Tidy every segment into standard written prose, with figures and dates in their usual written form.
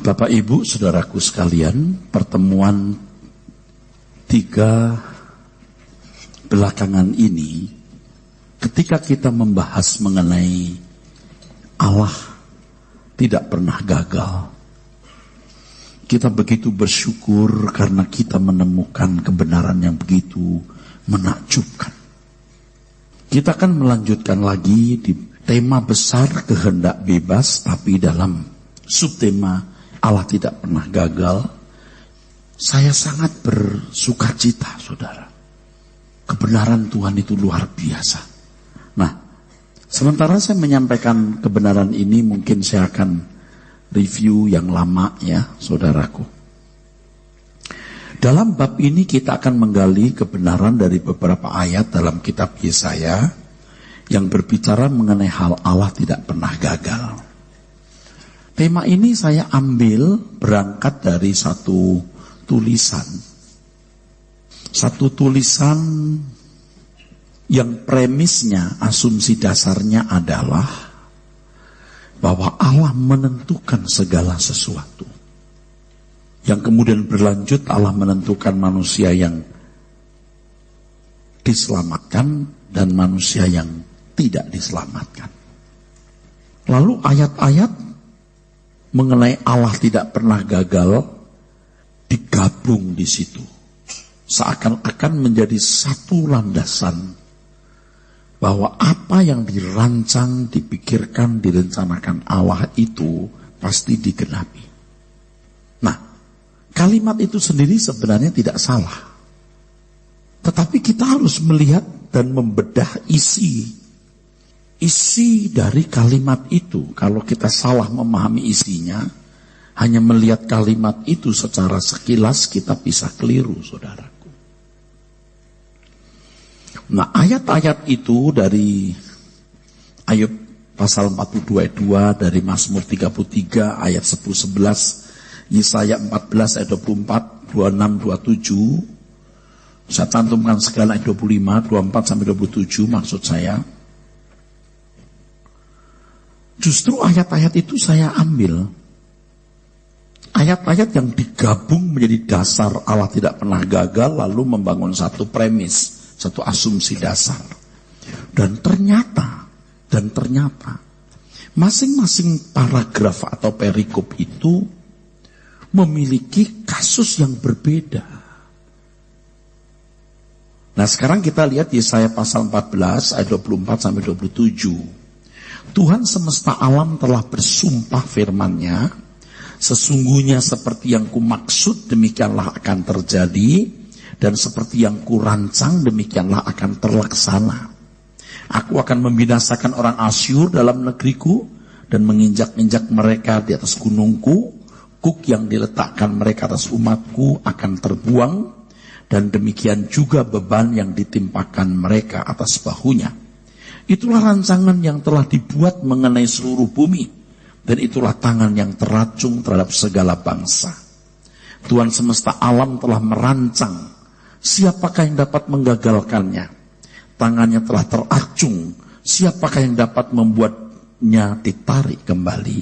Bapak Ibu Saudaraku sekalian, pertemuan 3 belakangan ini, ketika kita membahas mengenai Allah tidak pernah gagal, kita begitu bersyukur karena kita menemukan kebenaran yang begitu menakjubkan. Kita akan melanjutkan lagi di tema besar kehendak bebas, tapi dalam subtema Allah tidak pernah gagal. Saya sangat bersukacita, saudara. Kebenaran Tuhan itu luar biasa. Nah, sementara saya menyampaikan kebenaran ini, mungkin saya akan review yang lama ya, saudaraku. Dalam bab ini kita akan menggali kebenaran dari beberapa ayat dalam kitab Yesaya yang berbicara mengenai hal Allah tidak pernah gagal. Tema ini saya ambil berangkat dari satu tulisan. Satu tulisan yang premisnya, asumsi dasarnya adalah bahwa Allah menentukan segala sesuatu. Yang kemudian berlanjut, Allah menentukan manusia yang diselamatkan dan manusia yang tidak diselamatkan. Lalu ayat-ayat mengenai Allah tidak pernah gagal digabung di situ, seakan-akan menjadi satu landasan bahwa apa yang dirancang, dipikirkan, direncanakan Allah itu pasti digenapi. Nah, kalimat itu sendiri sebenarnya tidak salah, tetapi kita harus melihat dan membedah isi dari kalimat itu. Kalau kita salah memahami isinya, hanya melihat kalimat itu secara sekilas, kita bisa keliru, saudaraku. Nah, ayat-ayat itu dari Ayub pasal 42 ayat 2, dari Mazmur 33 ayat 10-11, Yesaya 14 ayat 24, 26, 27, saya cantumkan segala ayat 25, 24-27 maksud saya. Justru ayat-ayat itu saya ambil. Ayat-ayat yang digabung menjadi dasar Allah tidak pernah gagal, lalu membangun satu premis, satu asumsi dasar. Dan ternyata masing-masing paragraf atau perikop itu memiliki kasus yang berbeda. Nah, sekarang kita lihat Yesaya pasal 14 ayat 24-27. Tuhan semesta alam telah bersumpah firman-Nya, sesungguhnya seperti yang kumaksud demikianlah akan terjadi, dan seperti yang kurancang demikianlah akan terlaksana. Aku akan membinasakan orang Asyur dalam negeriku dan menginjak-injak mereka di atas gunungku. Kuk yang diletakkan mereka atas umatku akan terbuang, dan demikian juga beban yang ditimpakan mereka atas bahunya. Itulah rancangan yang telah dibuat mengenai seluruh bumi, dan itulah tangan yang teracung terhadap segala bangsa. Tuhan semesta alam telah merancang, siapakah yang dapat menggagalkannya? Tangannya telah teracung, siapakah yang dapat membuatnya ditarik kembali?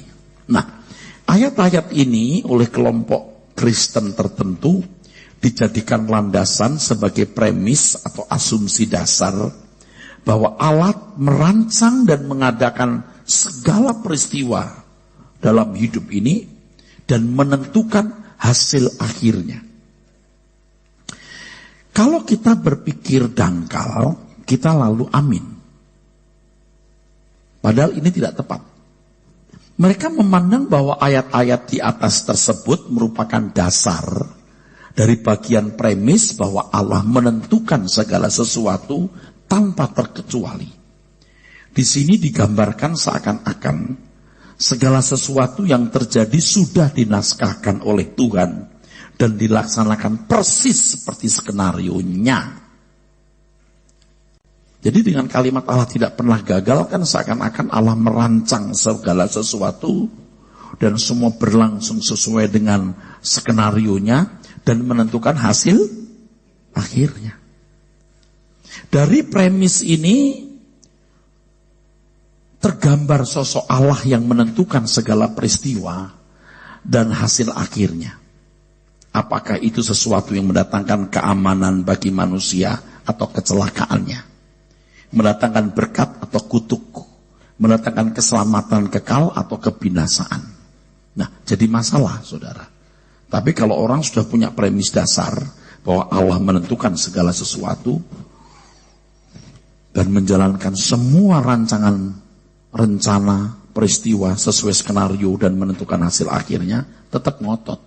Nah, ayat-ayat ini oleh kelompok Kristen tertentu dijadikan landasan sebagai premis atau asumsi dasar bahwa Allah merancang dan mengadakan segala peristiwa dalam hidup ini dan menentukan hasil akhirnya. Kalau kita berpikir dangkal, kita lalu amin. Padahal ini tidak tepat. Mereka memandang bahwa ayat-ayat di atas tersebut merupakan dasar dari bagian premis bahwa Allah menentukan segala sesuatu tanpa terkecuali. Di sini digambarkan seakan-akan segala sesuatu yang terjadi sudah dinaskahkan oleh Tuhan dan dilaksanakan persis seperti skenarionya. Jadi dengan kalimat Allah tidak pernah gagal, kan seakan-akan Allah merancang segala sesuatu dan semua berlangsung sesuai dengan skenarionya dan menentukan hasil akhirnya. Dari premis ini tergambar sosok Allah yang menentukan segala peristiwa dan hasil akhirnya. Apakah itu sesuatu yang mendatangkan keamanan bagi manusia atau kecelakaannya? Mendatangkan berkat atau kutuk? Mendatangkan keselamatan kekal atau kebinasaan? Nah, jadi masalah, saudara. Tapi kalau orang sudah punya premis dasar bahwa Allah menentukan segala sesuatu dan menjalankan semua rancangan, rencana, peristiwa sesuai skenario dan menentukan hasil akhirnya, tetap ngotot.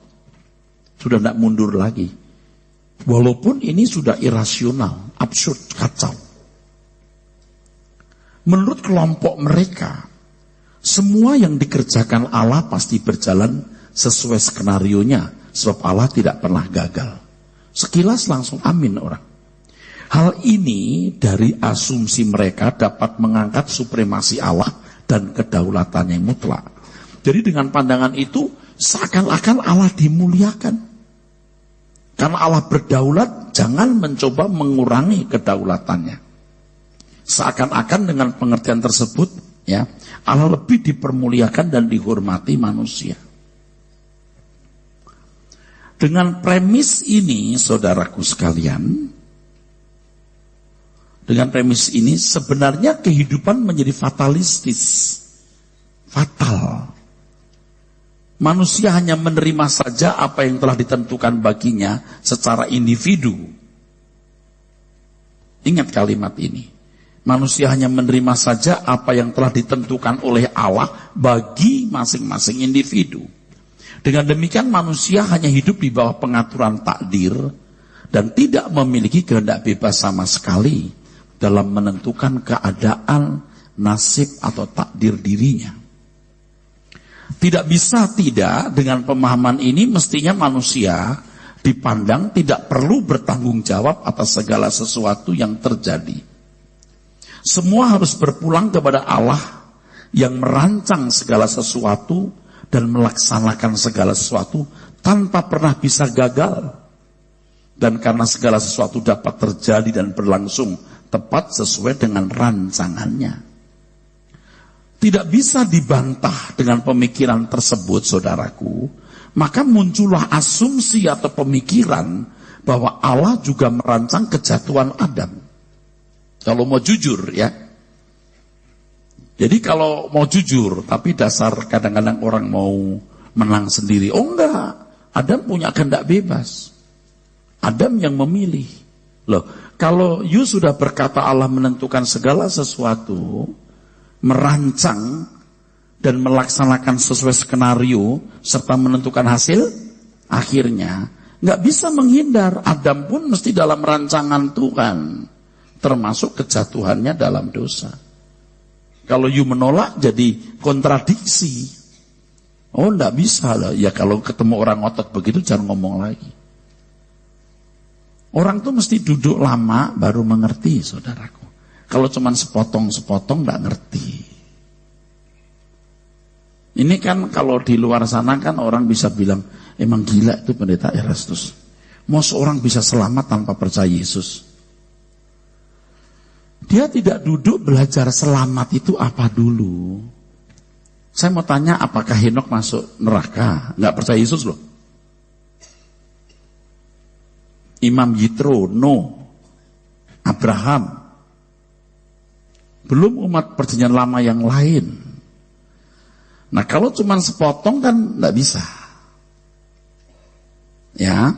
Sudah tidak mundur lagi. Walaupun ini sudah irasional, absurd, kacau. Menurut kelompok mereka, semua yang dikerjakan Allah pasti berjalan sesuai skenarionya, sebab Allah tidak pernah gagal. Sekilas langsung amin orang. Hal ini dari asumsi mereka dapat mengangkat supremasi Allah dan kedaulatannya yang mutlak. Jadi dengan pandangan itu, seakan-akan Allah dimuliakan. Karena Allah berdaulat, jangan mencoba mengurangi kedaulatannya. Seakan-akan dengan pengertian tersebut, ya, Allah lebih dipermuliakan dan dihormati manusia. Dengan premis ini, saudaraku sekalian, dengan premis ini sebenarnya kehidupan menjadi fatalistis. Fatal. Manusia hanya menerima saja apa yang telah ditentukan baginya secara individu. Ingat kalimat ini. Manusia hanya menerima saja apa yang telah ditentukan oleh Allah bagi masing-masing individu. Dengan demikian manusia hanya hidup di bawah pengaturan takdir dan tidak memiliki kehendak bebas sama sekali dalam menentukan keadaan, nasib atau takdir dirinya. Tidak bisa tidak, dengan pemahaman ini mestinya manusia dipandang tidak perlu bertanggung jawab atas segala sesuatu yang terjadi. Semua harus berpulang kepada Allah yang merancang segala sesuatu dan melaksanakan segala sesuatu tanpa pernah bisa gagal. Dan karena segala sesuatu dapat terjadi dan berlangsung tepat sesuai dengan rancangannya. Tidak bisa dibantah dengan pemikiran tersebut, saudaraku. Maka muncullah asumsi atau pemikiran bahwa Allah juga merancang kejatuhan Adam. Kalau mau jujur ya. Jadi kalau mau jujur, tapi dasar kadang-kadang orang mau menang sendiri. Oh enggak, Adam punya kehendak bebas. Adam yang memilih. Loh, kalau you sudah berkata Allah menentukan segala sesuatu, merancang dan melaksanakan sesuai skenario serta menentukan hasil akhirnya, nggak bisa menghindar. Adam pun mesti dalam rancangan Tuhan, termasuk kejatuhannya dalam dosa. Kalau you menolak jadi kontradiksi. Oh, nggak bisa lah. Ya kalau ketemu orang ngotot begitu jangan ngomong lagi. Orang tuh mesti duduk lama baru mengerti, saudaraku. Kalau cuma sepotong-sepotong nggak ngerti. Ini kan kalau di luar sana kan orang bisa bilang, emang gila itu pendeta Erastus. Mau seorang bisa selamat tanpa percaya Yesus? Dia tidak duduk belajar selamat itu apa dulu. Saya mau tanya, apakah Henok masuk neraka? Nggak percaya Yesus loh. Imam Yitro, no. Abraham. Belum umat perjanjian lama yang lain. Nah kalau cuma sepotong kan nggak bisa. Ya,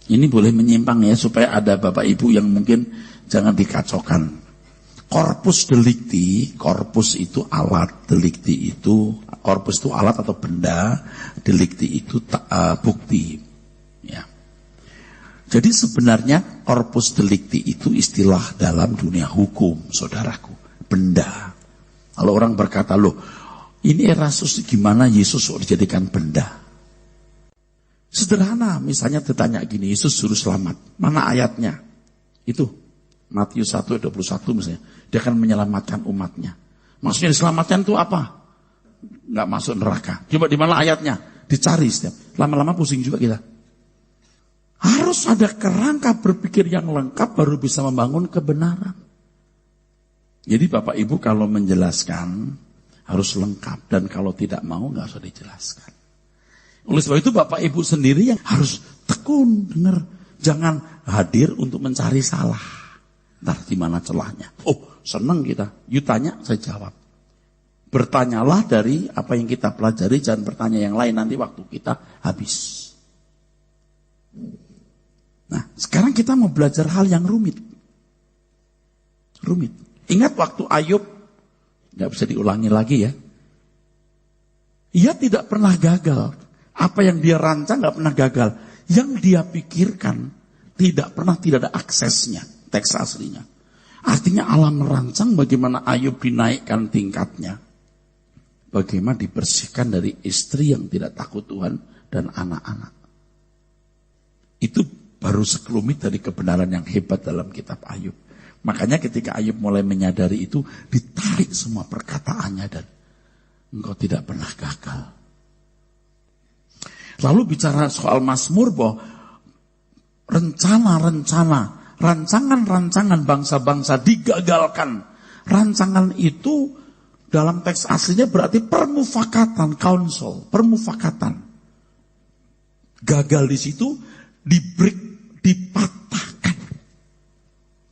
ini boleh menyimpang ya supaya ada bapak ibu yang mungkin jangan dikacaukan. Corpus delicti, corpus itu alat, delicti itu, corpus itu alat atau benda, delicti itu bukti. Ya. Jadi sebenarnya corpus delicti itu istilah dalam dunia hukum, saudaraku. Benda. Kalau orang berkata, loh, ini Erastus gimana Yesus dijadikan benda? Sederhana, misalnya ditanya gini, Yesus suruh selamat. Mana ayatnya? Itu, Matius 1:21 misalnya. Dia akan menyelamatkan umatnya. Maksudnya diselamatkan itu apa? Nggak masuk neraka. Coba di mana ayatnya? Dicari setiap. Lama-lama pusing juga kita. Harus ada kerangka berpikir yang lengkap baru bisa membangun kebenaran. Jadi Bapak Ibu kalau menjelaskan harus lengkap. Dan kalau tidak mau nggak usah dijelaskan. Oleh sebab itu Bapak Ibu sendiri yang harus tekun, dengar. Jangan hadir untuk mencari salah. Ntar di mana celahnya. Oh, senang kita. You tanya, saya jawab. Bertanyalah dari apa yang kita pelajari, jangan bertanya yang lain, nanti waktu kita habis. Nah, sekarang kita mau belajar hal yang rumit. Rumit. Ingat waktu Ayub, nggak bisa diulangi lagi ya. Ia tidak pernah gagal. Apa yang dia rancang nggak pernah gagal. Yang dia pikirkan tidak ada aksesnya. Teks aslinya. Artinya Allah merancang bagaimana Ayub dinaikkan tingkatnya. Bagaimana dibersihkan dari istri yang tidak takut Tuhan dan anak-anak. Itu baru sekelumit dari kebenaran yang hebat dalam kitab Ayub. Makanya ketika Ayub mulai menyadari itu, ditarik semua perkataannya dan engkau tidak pernah gagal. Lalu bicara soal Mazmur bahwa rancangan bangsa-bangsa digagalkan. Rancangan itu dalam teks aslinya berarti permufakatan, counsel, permufakatan. Gagal di situ, di-break, dipatahkan.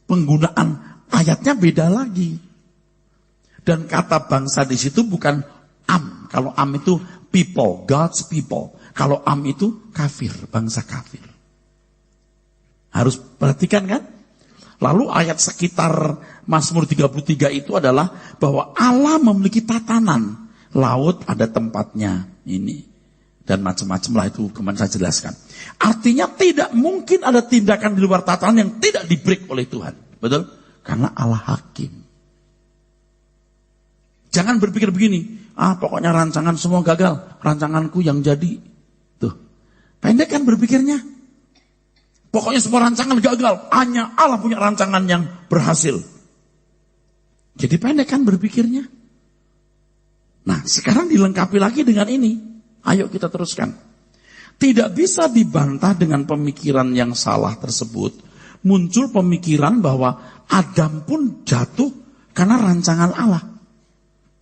Penggunaan ayatnya beda lagi. Dan kata bangsa di situ bukan am. Kalau am itu people, God's people. Kalau am itu kafir, bangsa kafir. Harus perhatikan kan? Lalu ayat sekitar Mazmur 33 itu adalah bahwa Allah memiliki tatanan. Laut ada tempatnya ini. Dan macam-macam lah itu kemarin saya jelaskan. Artinya tidak mungkin ada tindakan di luar tatanan yang tidak di-break oleh Tuhan. Betul? Karena Allah hakim. Jangan berpikir begini. Pokoknya rancangan semua gagal. Rancanganku yang jadi. Tuh. Pendek kan berpikirnya. Pokoknya semua rancangan gagal. Hanya Allah punya rancangan yang berhasil. Jadi pendek kan berpikirnya. Nah sekarang dilengkapi lagi dengan ini. Ayo kita teruskan. Tidak bisa dibantah dengan pemikiran yang salah tersebut. Muncul pemikiran bahwa Adam pun jatuh karena rancangan Allah.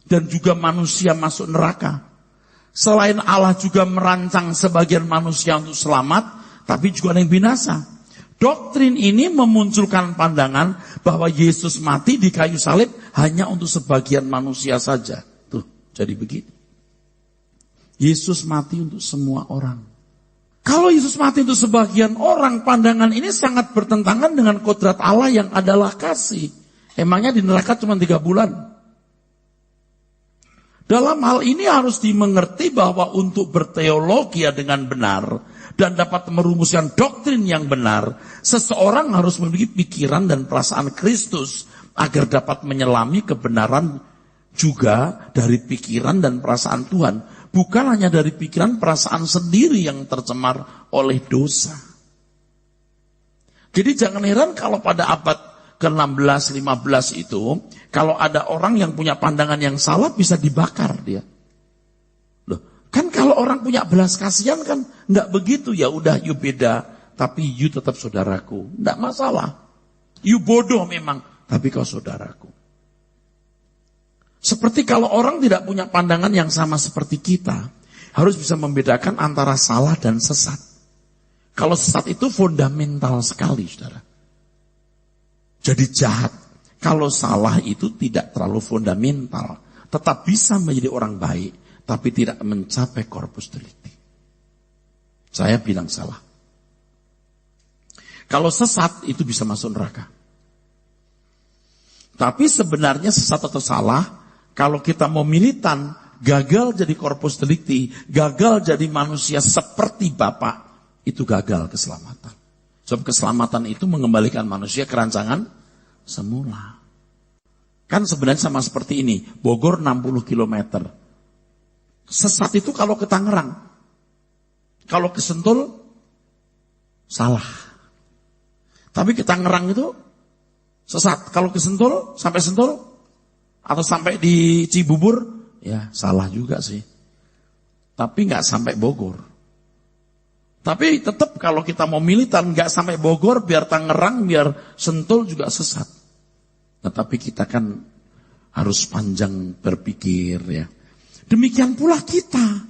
Dan juga manusia masuk neraka. Selain Allah juga merancang sebagian manusia untuk selamat, tapi juga ada yang binasa. Doktrin ini memunculkan pandangan bahwa Yesus mati di kayu salib hanya untuk sebagian manusia saja. Tuh, jadi begitu. Yesus mati untuk semua orang. Kalau Yesus mati untuk sebagian orang, pandangan ini sangat bertentangan dengan kodrat Allah yang adalah kasih. Emangnya di neraka cuma 3 bulan? Dalam hal ini harus dimengerti bahwa untuk berteologi dengan benar dan dapat merumuskan doktrin yang benar, seseorang harus memiliki pikiran dan perasaan Kristus agar dapat menyelami kebenaran juga dari pikiran dan perasaan Tuhan. Bukan hanya dari pikiran perasaan sendiri yang tercemar oleh dosa. Jadi jangan heran kalau pada abad ke-16, 15 itu, kalau ada orang yang punya pandangan yang salah bisa dibakar dia. Loh, kan kalau orang punya belas kasihan kan enggak begitu, ya udah you beda, tapi you tetap saudaraku. Enggak masalah. You bodoh memang, tapi kau saudaraku. Seperti kalau orang tidak punya pandangan yang sama seperti kita, harus bisa membedakan antara salah dan sesat. Kalau sesat itu fundamental sekali, saudara. Jadi jahat. Kalau salah itu tidak terlalu fundamental. Tetap bisa menjadi orang baik. Tapi tidak mencapai corpus delicti. Saya bilang salah. Kalau sesat itu bisa masuk neraka. Tapi sebenarnya sesat atau salah, kalau kita mau militan, gagal jadi corpus delicti, gagal jadi manusia seperti Bapak, itu gagal keselamatan. Sebab keselamatan itu mengembalikan manusia ke rancangan semula. Kan sebenarnya sama seperti ini. Bogor 60 km. Sesat itu kalau ke Tangerang. Kalau ke Sentul, salah. Tapi ke Tangerang itu sesat. Kalau ke Sentul, atau sampai di Cibubur, ya salah juga sih. Tapi nggak sampai Bogor. Tapi tetap kalau kita mau militan, nggak sampai Bogor, biar Tangerang, biar Sentul juga sesat. Tetapi kita kan harus panjang berpikir ya. Demikian pula kita.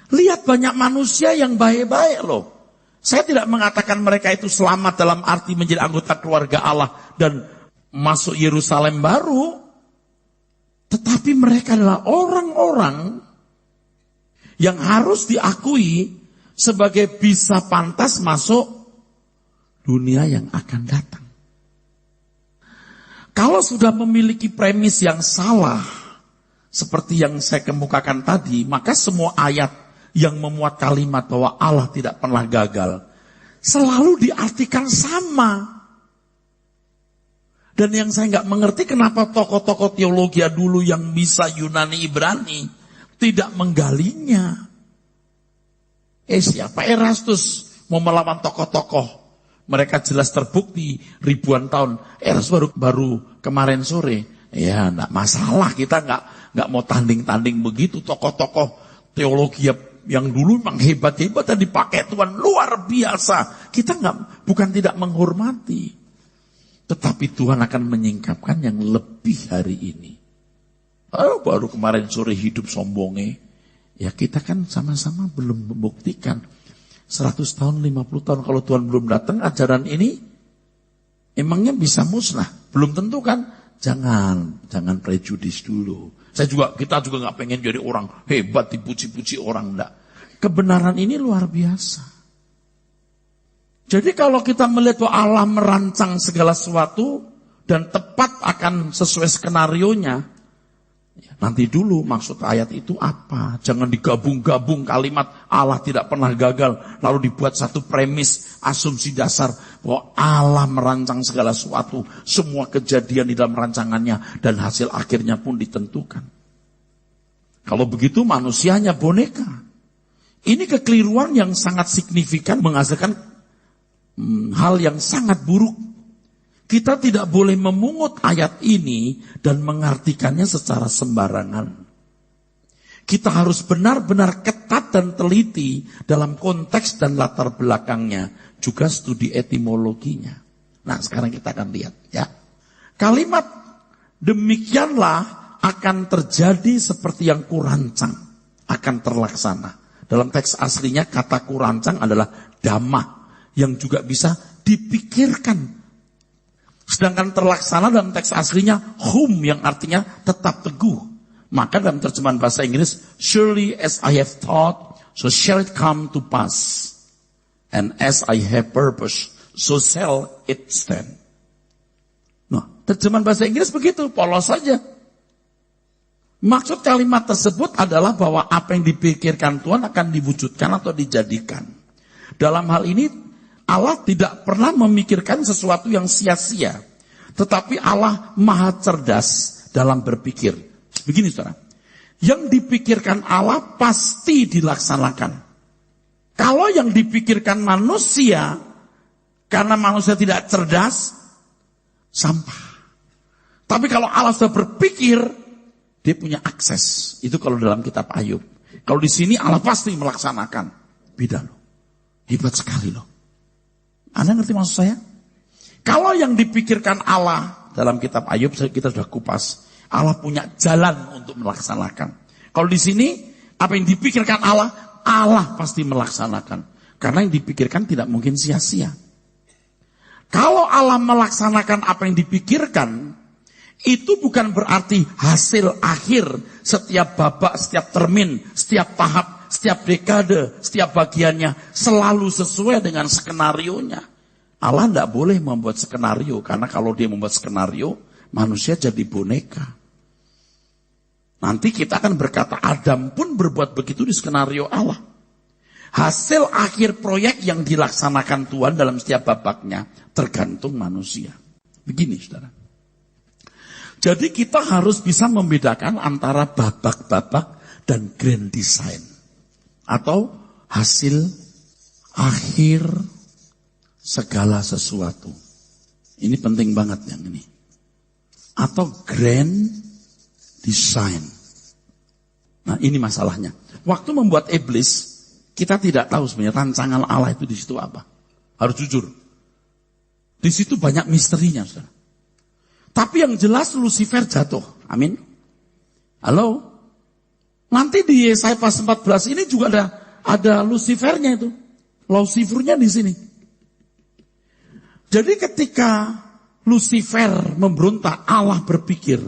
Lihat banyak manusia yang baik-baik loh. Saya tidak mengatakan mereka itu selamat dalam arti menjadi anggota keluarga Allah dan masuk Yerusalem baru. Tetapi mereka adalah orang-orang yang harus diakui sebagai bisa pantas masuk dunia yang akan datang. Kalau sudah memiliki premis yang salah, seperti yang saya kemukakan tadi, maka semua ayat yang memuat kalimat bahwa Allah tidak pernah gagal, selalu diartikan sama. Dan yang saya nggak mengerti kenapa tokoh-tokoh teologi dulu yang bisa Yunani Ibrani tidak menggalinya. Siapa Erastus mau melawan tokoh-tokoh? Mereka jelas terbukti ribuan tahun. Erastus baru kemarin sore. Ya, enggak masalah, kita enggak mau tanding-tanding begitu. Tokoh-tokoh teologi yang dulu memang hebat-hebat dan dipakai Tuhan luar biasa. Kita bukan tidak menghormati. Tetapi Tuhan akan menyingkapkan yang lebih hari ini. Baru kemarin sore hidup sombongnya. Ya kita kan sama-sama belum membuktikan. 100 tahun, 50 tahun kalau Tuhan belum datang, ajaran ini emangnya bisa musnah? Belum tentu kan? Jangan prejudis dulu. Kita juga nggak pengen jadi orang hebat, dipuji-puji orang, enggak. Kebenaran ini luar biasa. Jadi kalau kita melihat bahwa Allah merancang segala sesuatu dan tepat akan sesuai skenarionya, nanti dulu maksud ayat itu apa? Jangan digabung-gabung kalimat Allah tidak pernah gagal, lalu dibuat satu premis, asumsi dasar bahwa Allah merancang segala sesuatu, semua kejadian di dalam rancangannya, dan hasil akhirnya pun ditentukan. Kalau begitu manusianya boneka. Ini kekeliruan yang sangat signifikan, menghasilkan hal yang sangat buruk. Kita tidak boleh memungut ayat ini dan mengartikannya secara sembarangan. Kita harus benar-benar ketat dan teliti dalam konteks dan latar belakangnya, juga studi etimologinya. Nah, sekarang kita akan lihat ya. Kalimat demikianlah akan terjadi seperti yang kurancang, akan terlaksana. Dalam teks aslinya kata kurancang adalah damah, yang juga bisa dipikirkan. Sedangkan terlaksana dalam teks aslinya hum, yang artinya tetap teguh. Maka dalam terjemahan bahasa Inggris, surely as I have thought, so shall it come to pass. And as I have purpose, so shall it stand. Nah, terjemahan bahasa Inggris begitu, polos saja. Maksud kalimat tersebut adalah bahwa apa yang dipikirkan Tuhan akan diwujudkan atau dijadikan. Dalam hal ini, Allah tidak pernah memikirkan sesuatu yang sia-sia. Tetapi Allah maha cerdas dalam berpikir. Begini saudara, yang dipikirkan Allah pasti dilaksanakan. Kalau yang dipikirkan manusia, karena manusia tidak cerdas, sampah. Tapi kalau Allah sudah berpikir, dia punya akses. Itu kalau dalam kitab Ayub. Kalau di sini Allah pasti melaksanakan. Beda loh. Hebat sekali loh. Anda ngerti maksud saya? Kalau yang dipikirkan Allah dalam kitab Ayub, kita sudah kupas. Allah punya jalan untuk melaksanakan. Kalau di sini, apa yang dipikirkan Allah, Allah pasti melaksanakan. Karena yang dipikirkan tidak mungkin sia-sia. Kalau Allah melaksanakan apa yang dipikirkan, itu bukan berarti hasil akhir setiap babak, setiap termin, setiap tahap, setiap dekade, setiap bagiannya selalu sesuai dengan skenarionya. Allah tidak boleh membuat skenario, karena kalau dia membuat skenario, manusia jadi boneka. Nanti kita akan berkata, Adam pun berbuat begitu di skenario Allah. Hasil akhir proyek yang dilaksanakan Tuhan dalam setiap babaknya tergantung manusia. Begini saudara. Jadi kita harus bisa membedakan antara babak-babak dan grand design. Atau hasil akhir segala sesuatu. Ini penting banget yang ini. Atau grand design. Nah ini masalahnya. Waktu membuat iblis, kita tidak tahu sebenarnya rancangan Allah itu di situ apa. Harus jujur. Di situ banyak misterinya, saudara. Tapi yang jelas Lucifer jatuh. Amin. Halo? Nanti di Yesaya pasal 14 ini juga ada Lucifernya itu. Lucifernya di sini. Jadi ketika Lucifer memberontak, Allah berpikir,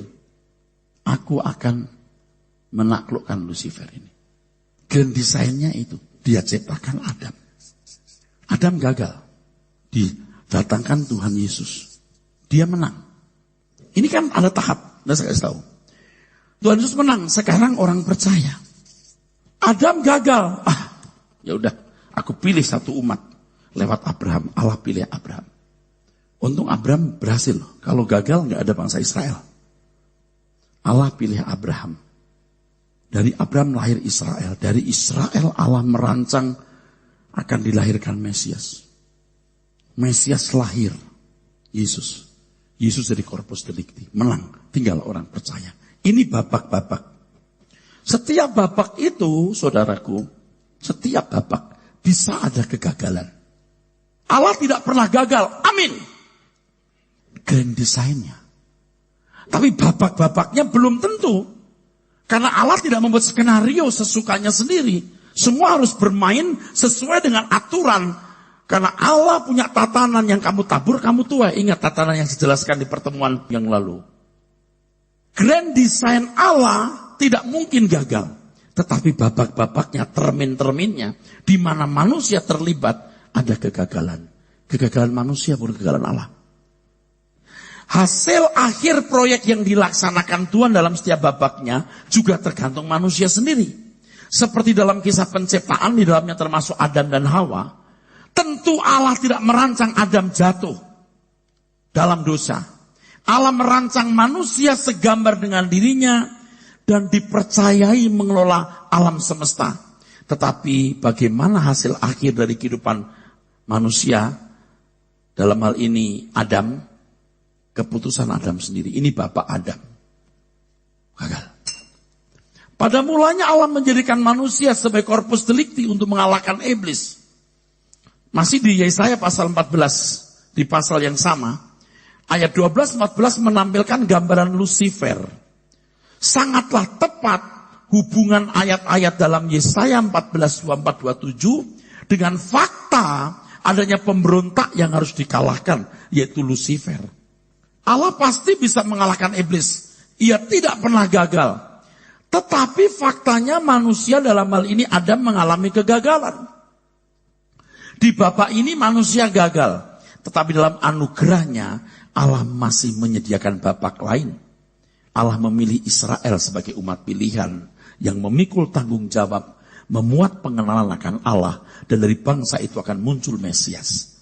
aku akan menaklukkan Lucifer ini. Grand desainnya itu, dia ciptakan Adam. Adam gagal. Didatangkan Tuhan Yesus. Dia menang. Ini kan ada tahap, saya kasih tahu. Tuhan Yesus menang, sekarang orang percaya. Adam gagal. Ya udah, aku pilih satu umat lewat Abraham. Allah pilih Abraham. Untung Abraham berhasil. Kalau gagal nggak ada bangsa Israel. Allah pilih Abraham. Dari Abraham lahir Israel. Dari Israel Allah merancang akan dilahirkan Mesias. Mesias lahir. Yesus. Yesus dari Corpus Delicti. Menang. Tinggal orang percaya. Ini babak-babak. Setiap babak itu, saudaraku, setiap babak bisa ada kegagalan. Allah tidak pernah gagal. Amin. Grand desainnya. Tapi babak-babaknya belum tentu. Karena Allah tidak membuat skenario sesukanya sendiri. Semua harus bermain sesuai dengan aturan. Karena Allah punya tatanan yang kamu tabur, kamu tuai. Ingat tatanan yang dijelaskan di pertemuan yang lalu. Grand design Allah tidak mungkin gagal. Tetapi babak-babaknya, termin-terminnya, di mana manusia terlibat, ada kegagalan. Kegagalan manusia bukan kegagalan Allah. Hasil akhir proyek yang dilaksanakan Tuhan dalam setiap babaknya juga tergantung manusia sendiri. Seperti dalam kisah penciptaan, di dalamnya termasuk Adam dan Hawa. Tentu Allah tidak merancang Adam jatuh dalam dosa. Allah merancang manusia segambar dengan dirinya dan dipercayai mengelola alam semesta. Tetapi bagaimana hasil akhir dari kehidupan manusia? Dalam hal ini Adam, keputusan Adam sendiri. Ini bapak Adam. Gagal. Pada mulanya Allah menjadikan manusia sebagai corpus delicti untuk mengalahkan iblis. Masih di Yesaya pasal 14, di pasal yang sama. Ayat 12-14 menampilkan gambaran Lucifer. Sangatlah tepat hubungan ayat-ayat dalam Yesaya 14, 24, 27 dengan fakta adanya pemberontak yang harus dikalahkan, yaitu Lucifer. Allah pasti bisa mengalahkan iblis. Ia tidak pernah gagal. Tetapi faktanya manusia dalam hal ini Adam mengalami kegagalan. Di babak ini manusia gagal. Tetapi dalam anugerahnya Allah masih menyediakan babak lain. Allah memilih Israel sebagai umat pilihan yang memikul tanggung jawab, memuat pengenalan akan Allah, dan dari bangsa itu akan muncul Mesias.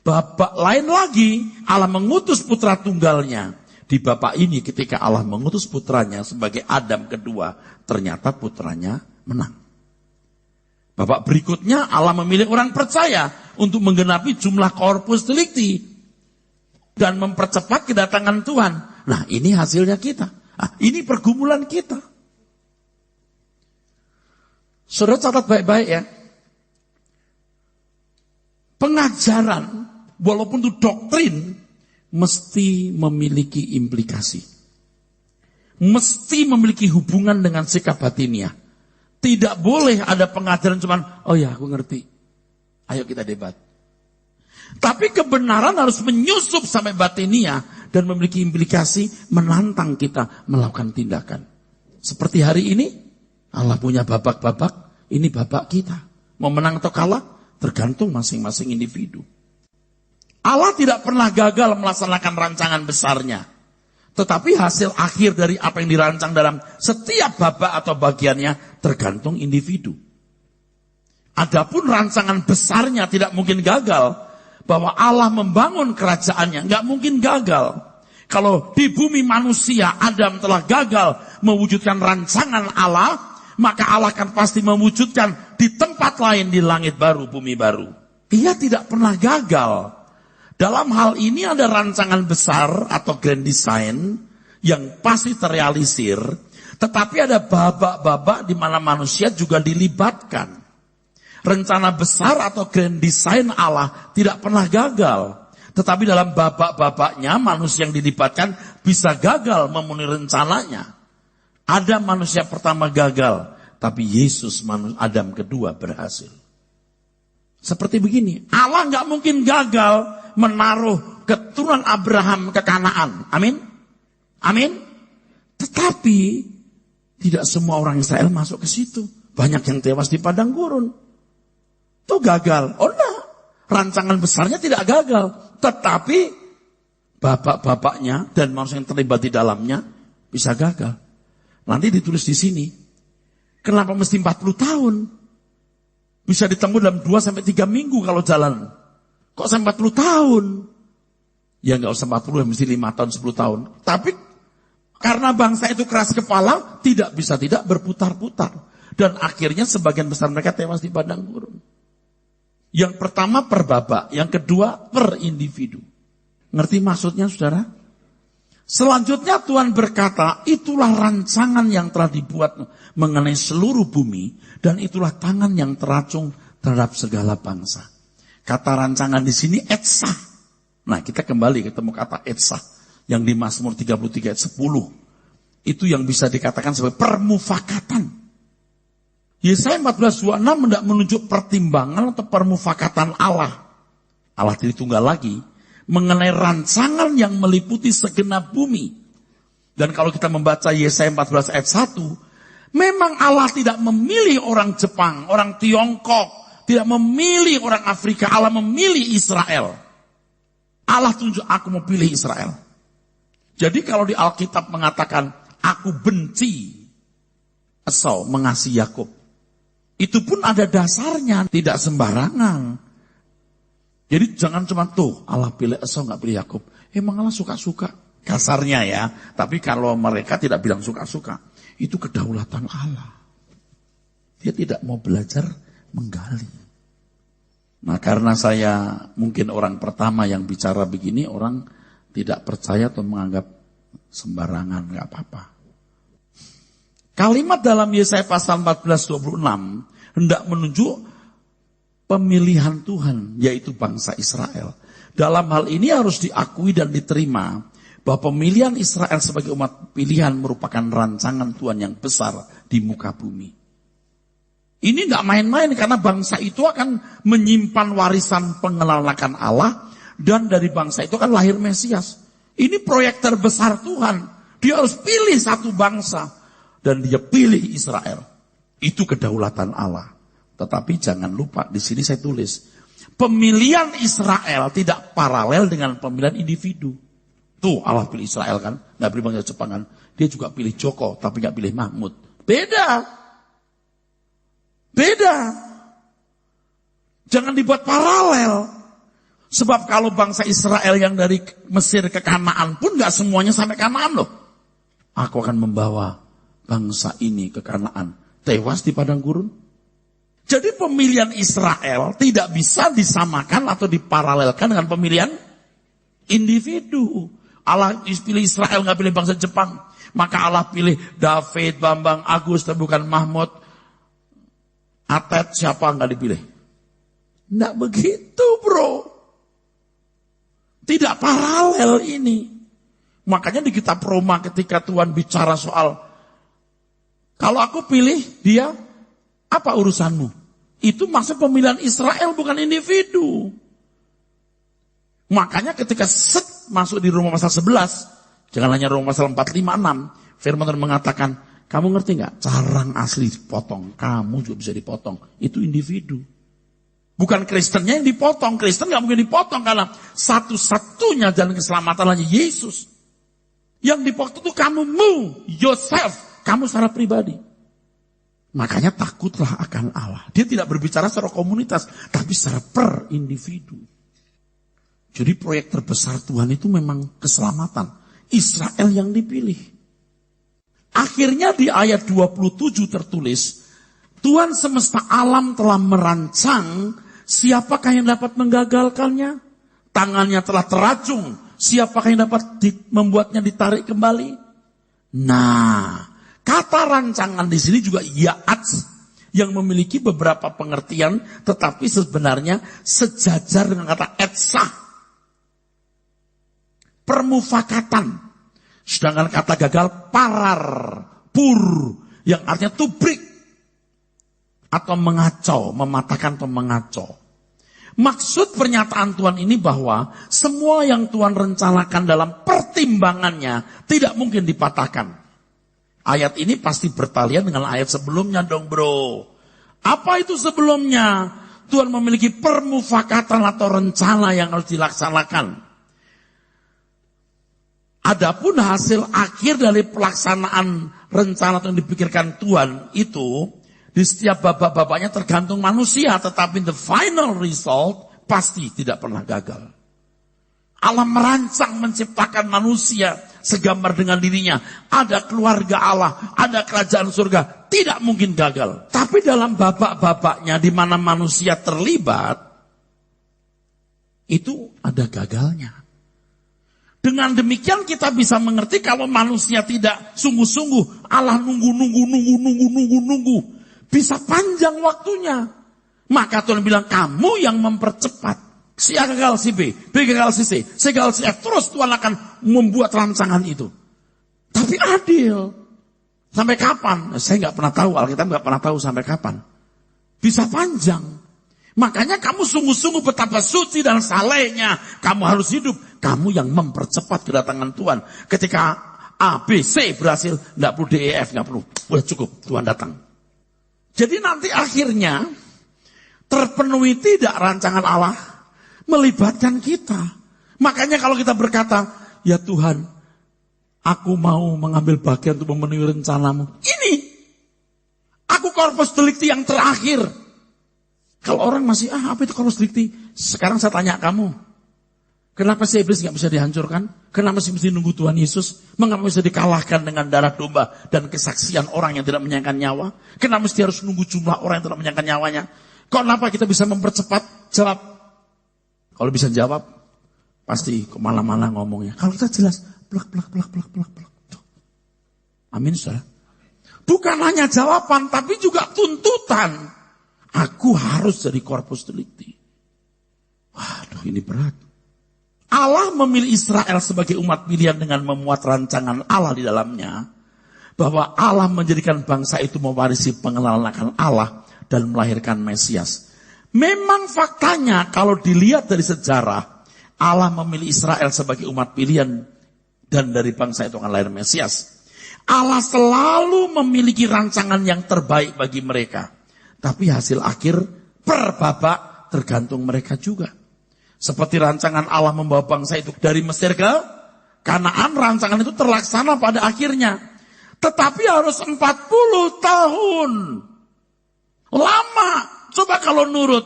Babak lain lagi, Allah mengutus putra tunggalnya. Di babak ini ketika Allah mengutus putranya sebagai Adam kedua, ternyata putranya menang. Babak berikutnya Allah memilih orang percaya untuk menggenapi jumlah corpus delicti dan mempercepat kedatangan Tuhan. Nah, ini hasilnya kita. Ini pergumulan kita. Saudara catat baik-baik ya. Pengajaran, walaupun itu doktrin, mesti memiliki implikasi. Mesti memiliki hubungan dengan sikap batiniah. Tidak boleh ada pengajaran cuman, oh ya aku ngerti. Ayo kita debat. Tapi kebenaran harus menyusup sampai batiniah dan memiliki implikasi menantang kita melakukan tindakan. Seperti hari ini, Allah punya babak-babak, ini babak kita. Mau menang atau kalah, tergantung masing-masing individu. Allah tidak pernah gagal melaksanakan rancangan besarnya. Tetapi hasil akhir dari apa yang dirancang dalam setiap babak atau bagiannya tergantung individu. Adapun rancangan besarnya tidak mungkin gagal. Bahwa Allah membangun kerajaannya, nggak mungkin gagal. Kalau di bumi manusia Adam telah gagal mewujudkan rancangan Allah, maka Allah akan pasti mewujudkan di tempat lain di langit baru, bumi baru. Ia tidak pernah gagal. Dalam hal ini ada rancangan besar atau grand design yang pasti terrealisir, tetapi ada babak-babak di mana manusia juga dilibatkan. Rencana besar atau grand design Allah tidak pernah gagal. Tetapi dalam babak-babaknya manusia yang dilibatkan bisa gagal memenuhi rencananya. Adam manusia pertama gagal, tapi Yesus Adam kedua berhasil. Seperti begini, Allah nggak mungkin gagal menaruh keturunan Abraham ke Kanaan. Amin? Amin? Tetapi tidak semua orang Israel masuk ke situ. Banyak yang tewas di padang gurun. Itu gagal. Oh enggak. Rancangan besarnya tidak gagal. Tetapi bapak-bapaknya dan manusia yang terlibat di dalamnya bisa gagal. Nanti ditulis di sini. Kenapa mesti 40 tahun? Bisa ditempuh dalam 2-3 minggu kalau jalan. Kok sampai 40 tahun? Ya nggak usah 40, mesti 5 tahun, 10 tahun. Tapi karena bangsa itu keras kepala, tidak bisa tidak berputar-putar. Dan akhirnya sebagian besar mereka tewas di padang gurun. Yang pertama per babak, yang kedua per individu. Ngerti maksudnya saudara? Selanjutnya Tuhan berkata, itulah rancangan yang telah dibuat mengenai seluruh bumi, dan itulah tangan yang teracung terhadap segala bangsa. Kata rancangan di sini etsah. Nah kita kembali ketemu kata etsah, yang di Mazmur 33 ayat 10. Itu yang bisa dikatakan sebagai permufakatan. Yesaya 14:26 hendak menunjuk pertimbangan atau permufakatan Allah. Allah Tritunggal lagi. Mengenai rancangan yang meliputi segenap bumi. Dan kalau kita membaca Yesaya 14 ayat 1, memang Allah tidak memilih orang Jepang, orang Tiongkok, tidak memilih orang Afrika, Allah memilih Israel. Allah tunjuk, aku mau pilih Israel. Jadi kalau di Alkitab mengatakan, aku benci Esau mengasihi Yakub, itu pun ada dasarnya, tidak sembarangan. Jadi jangan cuma tuh Allah pilih Esau nggak pilih Yakub. Emang Allah suka-suka kasarnya ya. Tapi kalau mereka tidak bilang suka-suka, itu kedaulatan Allah. Dia tidak mau belajar menggali. Nah karena saya mungkin orang pertama yang bicara begini, orang tidak percaya atau menganggap sembarangan, nggak apa-apa. Kalimat dalam Yesaya pasal 14:26 hendak menunjuk pemilihan Tuhan, yaitu bangsa Israel. Dalam hal ini harus diakui dan diterima bahwa pemilihan Israel sebagai umat pilihan merupakan rancangan Tuhan yang besar di muka bumi. Ini nggak main-main karena bangsa itu akan menyimpan warisan pengelalakan Allah dan dari bangsa itu akan lahir Mesias. Ini proyek terbesar Tuhan. Dia harus pilih satu bangsa dan dia pilih Israel. Itu kedaulatan Allah. Tetapi jangan lupa, di sini saya tulis, pemilihan Israel tidak paralel dengan pemilihan individu. Tuh Allah pilih Israel kan, nggak pilih bangsa Jepang kan. Dia juga pilih Joko, tapi nggak pilih Mahmud. Beda. Jangan dibuat paralel. Sebab kalau bangsa Israel yang dari Mesir ke Kanaan pun nggak semuanya sampai Kanaan loh. Aku akan membawa bangsa ini ke Kanaan. Tewas di padang gurun. Jadi pemilihan Israel tidak bisa disamakan atau diparalelkan dengan pemilihan individu. Allah pilih Israel, nggak pilih bangsa Jepang. Maka Allah pilih David, Bambang, Agus, tapi bukan Mahmud, Atet, siapa nggak dipilih? Nggak begitu bro. Tidak paralel ini. Makanya di kitab Roma ketika Tuhan bicara soal, kalau aku pilih dia, apa urusanmu? Itu maksud pemilihan Israel bukan individu. Makanya ketika masuk di Roma pasal 11, jangan hanya Roma pasal 4, 5, 6, firman Tuhan mengatakan, kamu ngerti nggak? Carang asli dipotong, kamu juga bisa dipotong. Itu individu. Bukan Kristennya yang dipotong. Kristen nggak mungkin dipotong karena satu-satunya jalan keselamatan hanya Yesus. Yang dipotong itu kamu, yourself, kamu secara pribadi. Makanya takutlah akan Allah. Dia tidak berbicara secara komunitas, tapi secara per individu. Jadi proyek terbesar Tuhan itu memang keselamatan. Israel yang dipilih. Akhirnya di ayat 27 tertulis, Tuhan semesta alam telah merancang, siapakah yang dapat menggagalkannya? Tangannya telah teracung, siapakah yang dapat membuatnya ditarik kembali? Nah, kata rancangan di sini juga ya'at yang memiliki beberapa pengertian, tetapi sebenarnya sejajar dengan kata etsah. Permufakatan. Sedangkan kata gagal parar, pur, yang artinya to break, atau mengacau, mematahkan atau mengacau. Maksud pernyataan Tuhan ini bahwa semua yang Tuhan rencanakan dalam pertimbangannya tidak mungkin dipatahkan. Ayat ini pasti bertalian dengan ayat sebelumnya dong bro. Apa itu sebelumnya? Tuhan memiliki permufakatan atau rencana yang harus dilaksanakan. Adapun hasil akhir dari pelaksanaan rencana yang dipikirkan Tuhan itu, di setiap babak-babaknya tergantung manusia, tetapi the final result pasti tidak pernah gagal. Allah merancang menciptakan manusia segambar dengan dirinya. Ada keluarga Allah, ada kerajaan surga, tidak mungkin gagal. Tapi dalam babak-babaknya di mana manusia terlibat, itu ada gagalnya. Dengan demikian kita bisa mengerti kalau manusia tidak sungguh-sungguh, Allah nunggu. Bisa panjang waktunya. Maka Tuhan bilang, kamu yang mempercepat. Si A gagal si B gagal si C, C gagal si F. Terus Tuhan akan membuat rancangan itu. Tapi adil. Sampai kapan? Saya nggak pernah tahu, Alkitab nggak pernah tahu sampai kapan. Bisa panjang. Makanya kamu sungguh-sungguh betapa suci dan salehnya. Kamu harus hidup. Kamu yang mempercepat kedatangan Tuhan. Ketika A, B, C berhasil, nggak perlu D, E, F, nggak perlu. Udah cukup, Tuhan datang. Jadi nanti akhirnya terpenuhi tidak rancangan Allah melibatkan kita. Makanya kalau kita berkata, ya Tuhan, aku mau mengambil bagian untuk memenuhi rencanamu. Ini, aku corpus delicti yang terakhir. Kalau orang masih, apa itu corpus delicti? Sekarang saya tanya kamu, kenapa si iblis gak bisa dihancurkan? Kenapa sih mesti nunggu Tuhan Yesus? Mengapa bisa dikalahkan dengan darah domba dan kesaksian orang yang tidak menyayangkan nyawa? Kenapa mesti harus nunggu jumlah orang yang tidak menyayangkan nyawanya? Kenapa kita bisa mempercepat? Jawab. Kalau bisa jawab, pasti kemana-mana ngomongnya. Kalau kita jelas, plak. Amin, saudara. Bukan hanya jawaban, tapi juga tuntutan. Aku harus jadi corpus delicti. Waduh, ini berat. Allah memilih Israel sebagai umat pilihan dengan memuat rancangan Allah di dalamnya. Bahwa Allah menjadikan bangsa itu mewarisi pengenalan akan Allah dan melahirkan Mesias. Memang faktanya kalau dilihat dari sejarah, Allah memilih Israel sebagai umat pilihan dan dari bangsa itu akan lahir Mesias. Allah selalu memiliki rancangan yang terbaik bagi mereka. Tapi hasil akhir per babak tergantung mereka juga. Seperti rancangan Allah membawa bangsa itu dari Mesir ke Kanaan, rancangan itu terlaksana pada akhirnya. Tetapi harus 40 tahun. Lama. Coba kalau nurut.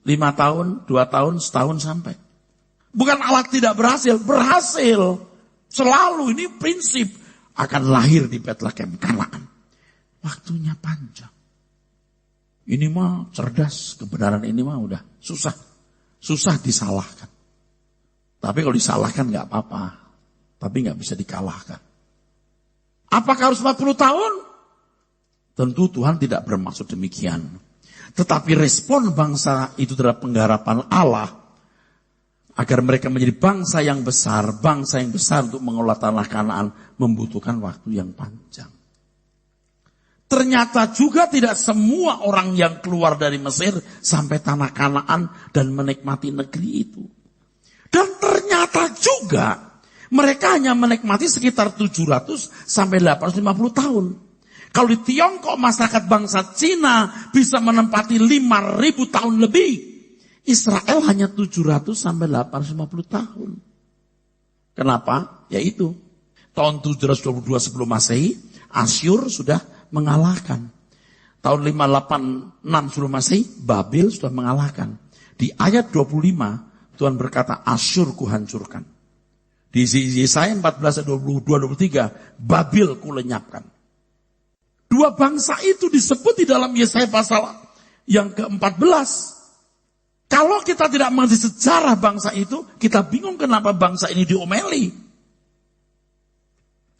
5 tahun, 2 tahun, setahun sampai. Bukan Allah tidak berhasil, berhasil. Selalu ini prinsip akan lahir di Betlehem, Kanaan. Waktunya panjang. Ini mah cerdas, kebenaran ini mah udah susah disalahkan. Tapi kalau disalahkan nggak apa-apa. Tapi nggak bisa dikalahkan. Apakah harus 40 tahun? Tentu Tuhan tidak bermaksud demikian. Tetapi respon bangsa itu terhadap pengharapan Allah. Agar mereka menjadi bangsa yang besar untuk mengelola tanah Kanaan. Membutuhkan waktu yang panjang. Ternyata juga tidak semua orang yang keluar dari Mesir sampai tanah Kanaan dan menikmati negeri itu. Dan ternyata juga mereka hanya menikmati sekitar 700 sampai 850 tahun. Kalau di Tiongkok masyarakat bangsa Cina bisa menempati 5.000 tahun lebih. Israel hanya 700 sampai 850 tahun. Kenapa? Yaitu tahun 722 sebelum Masehi, Asyur sudah mengalahkan. Tahun 586 sebelum Masehi, Babel sudah mengalahkan. Di ayat 25, Tuhan berkata, Asyur kuhancurkan. Di Yesaya 14 ayat 22-23, Babel kulenyapkan. Dua bangsa itu disebut di dalam Yesaya pasal yang ke-14. Kalau kita tidak mengerti sejarah bangsa itu, kita bingung kenapa bangsa ini diomeli.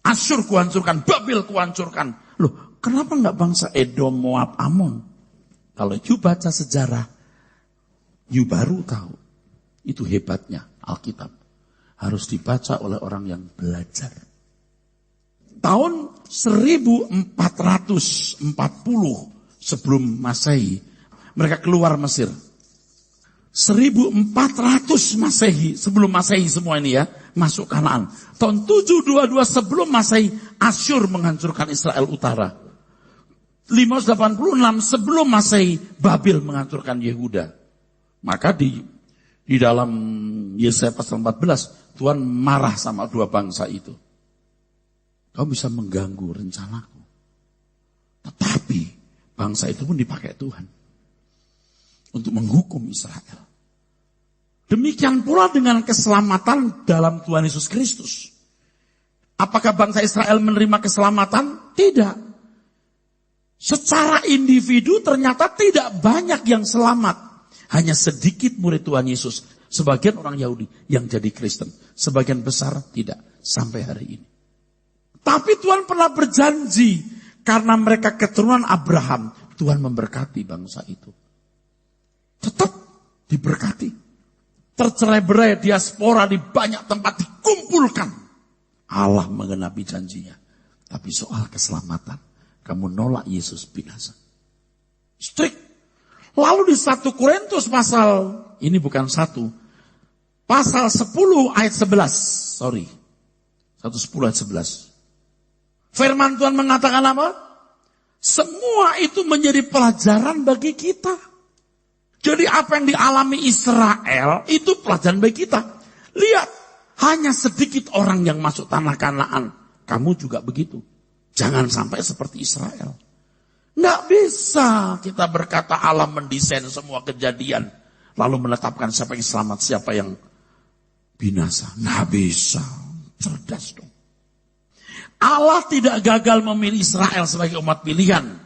Asyur kuhancurkan, Babel kuhancurkan. Loh, kenapa enggak bangsa Edom, Moab, Amon? Kalau you baca sejarah, you baru tahu. Itu hebatnya Alkitab. Harus dibaca oleh orang yang belajar. Tahun 1440 sebelum Masehi, mereka keluar Mesir. 1400 Masehi, sebelum Masehi semua ini ya, masuk Kanaan. Tahun 722 sebelum Masehi, Asyur menghancurkan Israel Utara. 586 sebelum Masehi, Babil menghancurkan Yehuda. Maka di dalam Yesaya pasal 14, Tuhan marah sama dua bangsa itu. Kau bisa mengganggu rencanaku. Tetapi bangsa itu pun dipakai Tuhan untuk menghukum Israel. Demikian pula dengan keselamatan dalam Tuhan Yesus Kristus. Apakah bangsa Israel menerima keselamatan? Tidak. Secara individu ternyata tidak banyak yang selamat. Hanya sedikit murid Tuhan Yesus. Sebagian orang Yahudi yang jadi Kristen. Sebagian besar tidak. Sampai hari ini. Tapi Tuhan pernah berjanji. Karena mereka keturunan Abraham. Tuhan memberkati bangsa itu. Tetap diberkati. Tercerai-berai diaspora di banyak tempat dikumpulkan. Allah menggenapi janjinya. Tapi soal keselamatan, kamu nolak Yesus binasa. Strict. Lalu di 1 Korintus pasal, ini bukan 1, pasal 10 ayat 11. Sorry. 1:10 ayat 11. Firman Tuhan mengatakan apa? Semua itu menjadi pelajaran bagi kita. Jadi apa yang dialami Israel itu pelajaran bagi kita. Lihat, hanya sedikit orang yang masuk tanah Kanaan. Kamu juga begitu. Jangan sampai seperti Israel. Nggak bisa kita berkata Allah mendesain semua kejadian. Lalu menetapkan siapa yang selamat, siapa yang binasa. Nggak bisa. Cerdas dong. Allah tidak gagal memilih Israel sebagai umat pilihan.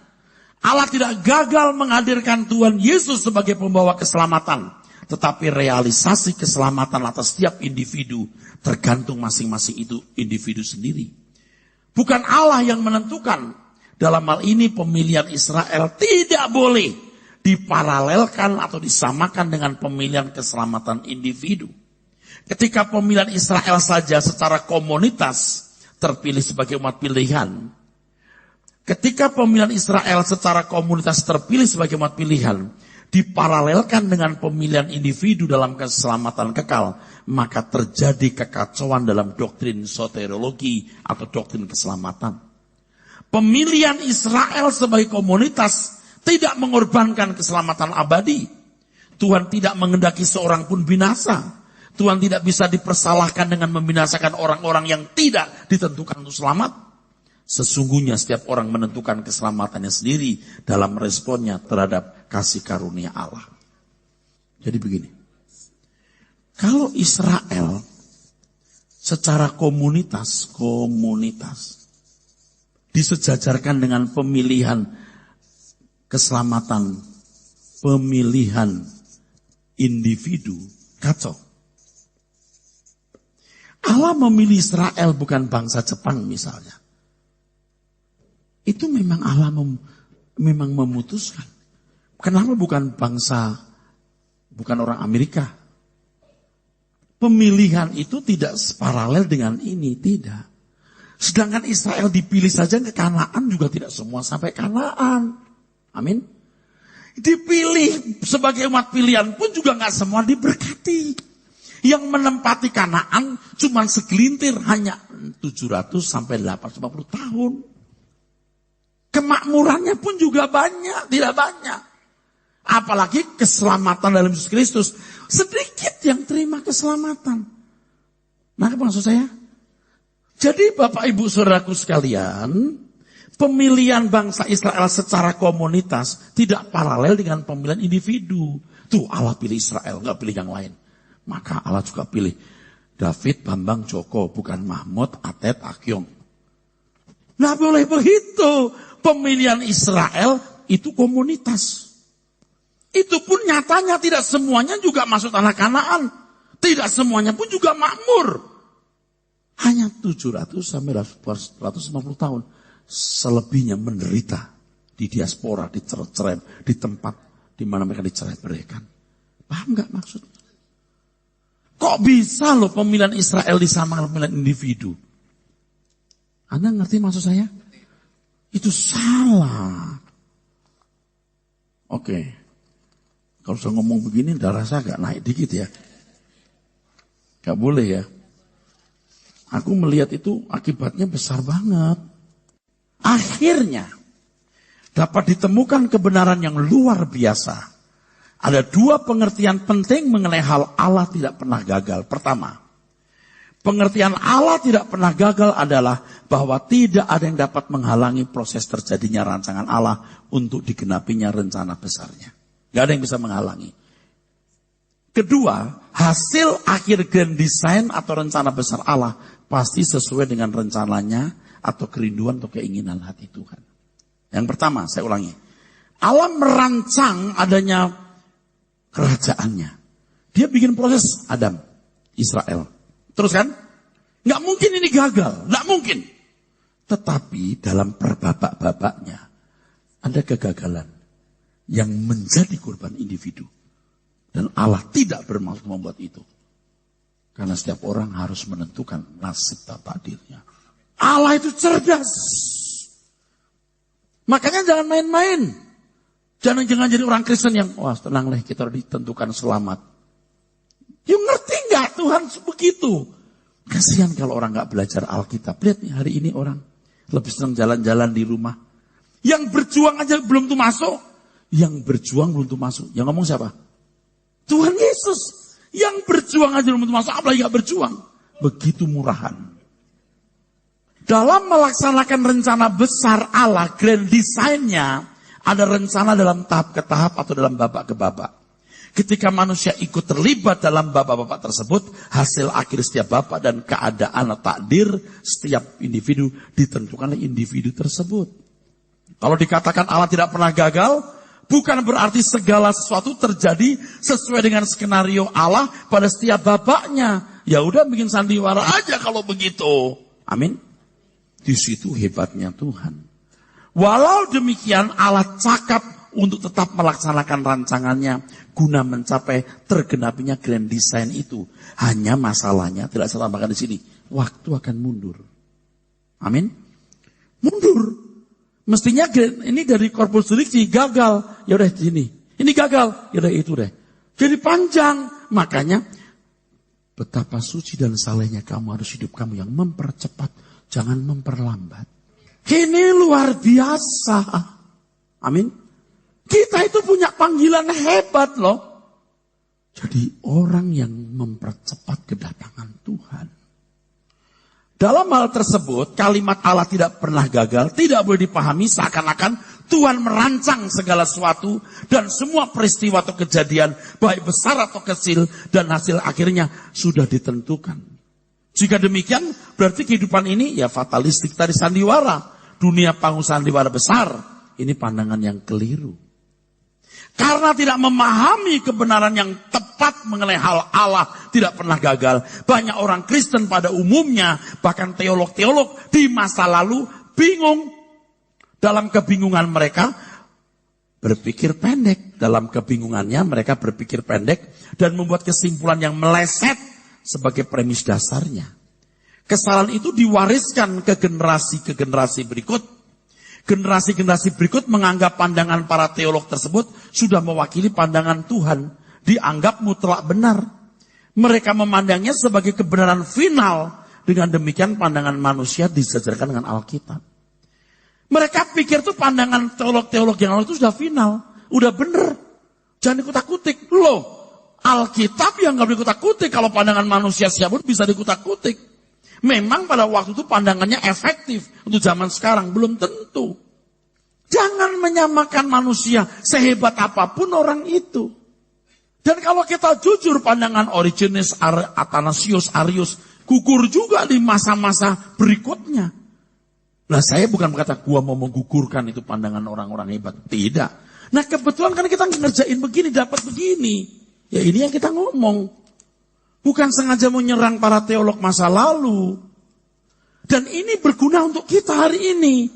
Allah tidak gagal menghadirkan Tuhan Yesus sebagai pembawa keselamatan. Tetapi realisasi keselamatan atas setiap individu tergantung masing-masing itu individu sendiri. Bukan Allah yang menentukan. Dalam hal ini pemilihan Israel tidak boleh diparalelkan atau disamakan dengan pemilihan keselamatan individu. Ketika pemilihan Israel saja secara komunitas terpilih sebagai umat pilihan, ketika pemilihan Israel secara komunitas terpilih sebagai umat pilihan, diparalelkan dengan pemilihan individu dalam keselamatan kekal, maka terjadi kekacauan dalam doktrin soteriologi atau doktrin keselamatan. Pemilihan Israel sebagai komunitas tidak mengorbankan keselamatan abadi. Tuhan tidak menghendaki seorang pun binasa. Tuhan tidak bisa dipersalahkan dengan membinasakan orang-orang yang tidak ditentukan untuk selamat. Sesungguhnya setiap orang menentukan keselamatannya sendiri dalam responnya terhadap kasih karunia Allah. Jadi begini. Kalau Israel secara komunitas disejajarkan dengan pemilihan keselamatan, pemilihan individu, kacau. Allah memilih Israel bukan bangsa Jepang misalnya. Itu memang Allah memang memutuskan. Kenapa bukan bangsa, bukan orang Amerika? Pemilihan itu tidak paralel dengan ini, tidak. Sedangkan Israel dipilih saja ke Kanaan juga tidak semua sampai Kanaan. Amin. Dipilih sebagai umat pilihan pun juga nggak semua diberkati. Yang menempati Kanaan cuma segelintir, hanya 700 sampai 850 tahun. Kemakmurannya pun juga banyak, tidak banyak. Apalagi keselamatan dalam Yesus Kristus. Sedikit yang terima keselamatan. Nah, apa maksud saya? Jadi Bapak Ibu Saudaraku sekalian, pemilihan bangsa Israel secara komunitas tidak paralel dengan pemilihan individu. Tuh Allah pilih Israel, nggak pilih yang lain. Maka Allah juga pilih David, Bambang, Joko, bukan Mahmud, Atet, Akyong. Nah boleh begitu. Pemilihan Israel itu komunitas. Itu pun nyatanya tidak semuanya juga masuk tanah Kanaan. Tidak semuanya pun juga makmur. Hanya 700 sampai 150 tahun. Selebihnya menderita di diaspora, dicerai, di tempat di mana mereka dicerai-beraikan. Paham gak maksudnya? Kok bisa loh pemilihan Israel disamakan pemilihan individu? Anda ngerti maksud saya? Itu salah. Oke. Kalau saya ngomong begini, udah rasa agak naik dikit ya. Gak boleh ya. Aku melihat itu akibatnya besar banget. Akhirnya, dapat ditemukan kebenaran yang luar biasa. Ada dua pengertian penting mengenai hal Allah tidak pernah gagal. Pertama, pengertian Allah tidak pernah gagal adalah bahwa tidak ada yang dapat menghalangi proses terjadinya rancangan Allah untuk digenapinya rencana besarnya. Gak ada yang bisa menghalangi. Kedua, hasil akhir grand design atau rencana besar Allah pasti sesuai dengan rencananya atau kerinduan atau keinginan hati Tuhan. Yang pertama, saya ulangi. Allah merancang adanya kerajaannya. Dia bikin proses Adam, Israel. Terus kan? Nggak mungkin ini gagal. Nggak mungkin. Tetapi dalam perbabak-babaknya ada kegagalan yang menjadi korban individu. Dan Allah tidak bermaksud membuat itu. Karena setiap orang harus menentukan nasib dan takdirnya. Allah itu cerdas. Makanya jangan main-main. Jangan jadi orang Kristen yang, wah tenanglah kita udah ditentukan selamat. You ngerti nggak Tuhan begitu? Kasihan kalau orang nggak belajar Alkitab. Lihat nih hari ini orang lebih senang jalan-jalan di rumah. Yang berjuang aja belum tuh masuk. Yang berjuang belum tuh masuk. Yang ngomong siapa? Tuhan Yesus. Yang berjuang aja belum tuh masuk. Apalagi nggak berjuang. Begitu murahan. Dalam melaksanakan rencana besar Allah, grand design-nya, ada rencana dalam tahap ke tahap atau dalam babak ke babak. Ketika manusia ikut terlibat dalam babak-babak tersebut, hasil akhir setiap babak dan keadaan atau takdir setiap individu ditentukan oleh individu tersebut. Kalau dikatakan Allah tidak pernah gagal, bukan berarti segala sesuatu terjadi sesuai dengan skenario Allah pada setiap babaknya. Ya udah bikin sandiwara aja kalau begitu. Amin. Di situ hebatnya Tuhan. Walau demikian Allah cakap untuk tetap melaksanakan rancangannya guna mencapai tergenapinya grand design itu. Hanya masalahnya tidak saya tambahkan di sini, waktu akan mundur. Amin. Mundur. Mestinya ini dari korpus delikti gagal, ya udah gini. Ini gagal, ya udah itu deh. Jadi panjang, makanya betapa suci dan salehnya kamu harus hidup kamu yang mempercepat. Jangan memperlambat. Ini luar biasa. Amin. Kita itu punya panggilan hebat loh. Jadi orang yang mempercepat kedatangan Tuhan. Dalam hal tersebut, kalimat Allah tidak pernah gagal, tidak boleh dipahami seakan-akan Tuhan merancang segala sesuatu dan semua peristiwa atau kejadian, baik besar atau kecil, dan hasil akhirnya sudah ditentukan. Jika demikian, berarti kehidupan ini ya fatalistik tadi sandiwara. Dunia panggung sandiwara besar. Ini pandangan yang keliru. Karena tidak memahami kebenaran yang tepat mengenai hal Allah tidak pernah gagal. Banyak orang Kristen pada umumnya, bahkan teolog-teolog di masa lalu bingung. Dalam kebingungan mereka berpikir pendek. Dalam kebingungannya mereka berpikir pendek dan membuat kesimpulan yang meleset sebagai premis dasarnya. Kesalahan itu diwariskan ke generasi berikut. Generasi-generasi berikut menganggap pandangan para teolog tersebut sudah mewakili pandangan Tuhan. Dianggap mutlak benar. Mereka memandangnya sebagai kebenaran final. Dengan demikian pandangan manusia disejarkan dengan Alkitab. Mereka pikir tuh pandangan teolog-teolog yang lalu itu sudah final. Udah benar. Jangan dikutak-kutik. Loh. Alkitab yang gak dikutak-kutik. Kalau pandangan manusia siapapun bisa dikutak-kutik. Memang pada waktu itu pandangannya efektif. Untuk zaman sekarang belum tentu. Jangan menyamakan manusia sehebat apapun orang itu. Dan kalau kita jujur pandangan Origenes, Athanasius, Arius gugur juga di masa-masa berikutnya. Nah saya bukan berkata gua mau menggugurkan itu pandangan orang-orang hebat. Tidak. Nah kebetulan kan kita ngerjain begini, dapat begini. Ya ini yang kita ngomong. Bukan sengaja mau nyerang para teolog masa lalu. Dan ini berguna untuk kita hari ini.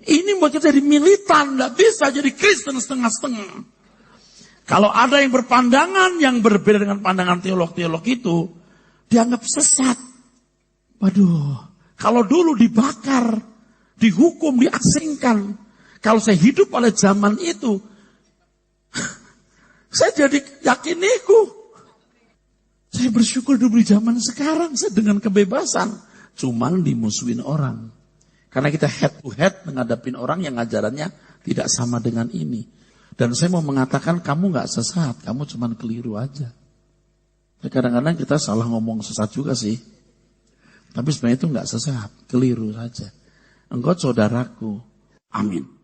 Ini buat kita jadi militan. Tidak bisa jadi Kristen setengah-setengah. Kalau ada yang berpandangan yang berbeda dengan pandangan teolog-teolog itu. Dianggap sesat. Waduh. Kalau dulu dibakar, dihukum, diasingkan. Kalau saya hidup pada zaman itu, saya jadi yakin itu. Saya bersyukur hidup di zaman sekarang, saya dengan kebebasan. Cuman dimusuhin orang. Karena kita head to head menghadapin orang yang ajarannya tidak sama dengan ini. Dan saya mau mengatakan kamu gak sesat, kamu cuman keliru aja. Kadang-kadang kita salah ngomong sesat juga sih. Tapi sebenarnya itu gak sesat, keliru saja. Engkau saudaraku. Amin.